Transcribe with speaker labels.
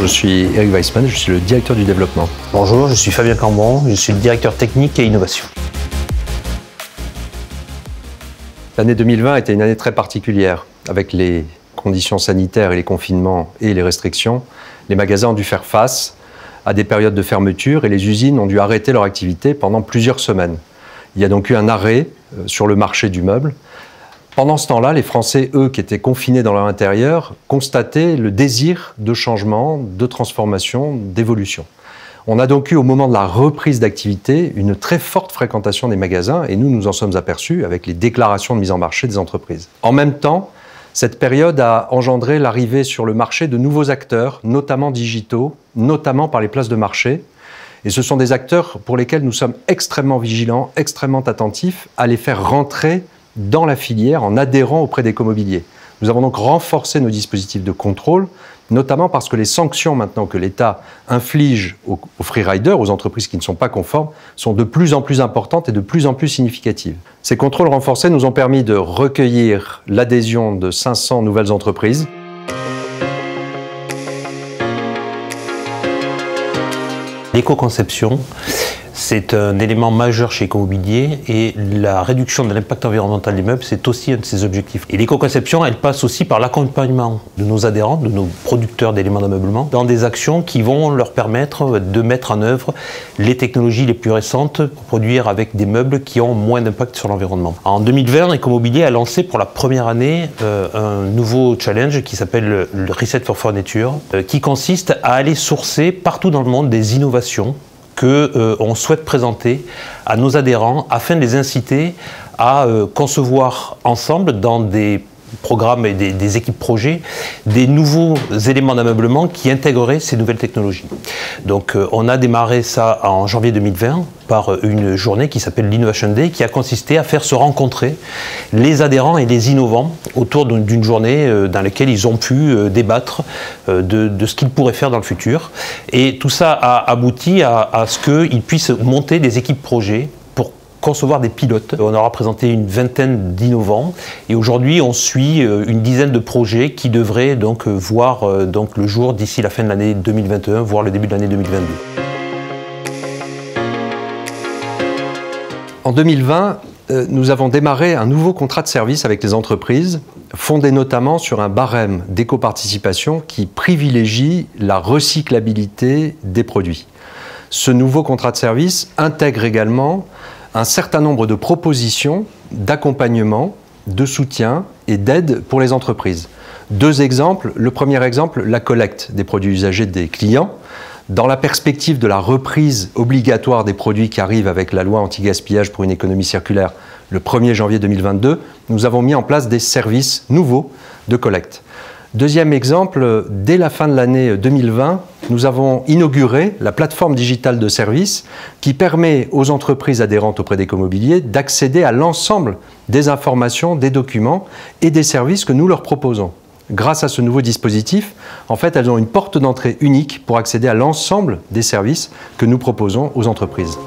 Speaker 1: Je suis Eric Weissman, je suis le directeur du développement.
Speaker 2: Bonjour, je suis Fabien Cambon, je suis le directeur technique et innovation.
Speaker 1: L'année 2020 était une année très particulière. Avec les conditions sanitaires et les confinements et les restrictions, les magasins ont dû faire face à des périodes de fermeture et les usines ont dû arrêter leur activité pendant plusieurs semaines. Il y a donc eu un arrêt sur le marché du meuble. Pendant ce temps-là, les Français, eux, qui étaient confinés dans leur intérieur, constataient le désir de changement, de transformation, d'évolution. On a donc eu, au moment de la reprise d'activité, une très forte fréquentation des magasins et nous nous en sommes aperçus avec les déclarations de mise en marché des entreprises. En même temps, cette période a engendré l'arrivée sur le marché de nouveaux acteurs, notamment digitaux, notamment par les places de marché. Et ce sont des acteurs pour lesquels nous sommes extrêmement vigilants, extrêmement attentifs à les faire rentrer dans la filière en adhérant auprès d'Ecomobilier. Nous avons donc renforcé nos dispositifs de contrôle, notamment parce que les sanctions maintenant que l'État inflige aux freeriders, aux entreprises qui ne sont pas conformes, sont de plus en plus importantes et de plus en plus significatives. Ces contrôles renforcés nous ont permis de recueillir l'adhésion de 500 nouvelles entreprises.
Speaker 2: L'éco-conception, c'est un élément majeur chez Ecomobilier et la réduction de l'impact environnemental des meubles, c'est aussi un de ses objectifs. Et l'éco-conception, elle passe aussi par l'accompagnement de nos adhérents, de nos producteurs d'éléments d'ameublement, dans des actions qui vont leur permettre de mettre en œuvre les technologies les plus récentes pour produire avec des meubles qui ont moins d'impact sur l'environnement. En 2020, Ecomobilier a lancé pour la première année un nouveau challenge qui s'appelle le Reset for Furniture, qui consiste à aller sourcer partout dans le monde des innovations qu'on souhaite présenter à nos adhérents afin de les inciter à concevoir ensemble dans des programmes et des équipes projets des nouveaux éléments d'ameublement qui intégreraient ces nouvelles technologies. Donc on a démarré ça en janvier 2020 par une journée qui s'appelle l'Innovation Day qui a consisté à faire se rencontrer les adhérents et les innovants autour d'une journée dans laquelle ils ont pu débattre de ce qu'ils pourraient faire dans le futur. Et tout ça a abouti à ce qu'ils puissent monter des équipes projets concevoir des pilotes. On aura présenté une vingtaine d'innovants et aujourd'hui on suit une dizaine de projets qui devraient donc voir le jour d'ici la fin de l'année 2021, voire le début de l'année 2022.
Speaker 1: En 2020, nous avons démarré un nouveau contrat de service avec les entreprises, fondé notamment sur un barème d'éco-participation qui privilégie la recyclabilité des produits. Ce nouveau contrat de service intègre également un certain nombre de propositions d'accompagnement, de soutien et d'aide pour les entreprises. Deux exemples. Le premier exemple, la collecte des produits usagés des clients. Dans la perspective de la reprise obligatoire des produits qui arrivent avec la loi anti-gaspillage pour une économie circulaire le 1er janvier 2022, nous avons mis en place des services nouveaux de collecte. Deuxième exemple, dès la fin de l'année 2020, nous avons inauguré la plateforme digitale de services qui permet aux entreprises adhérentes auprès d'Ecomobilier d'accéder à l'ensemble des informations, des documents et des services que nous leur proposons. Grâce à ce nouveau dispositif, en fait, elles ont une porte d'entrée unique pour accéder à l'ensemble des services que nous proposons aux entreprises.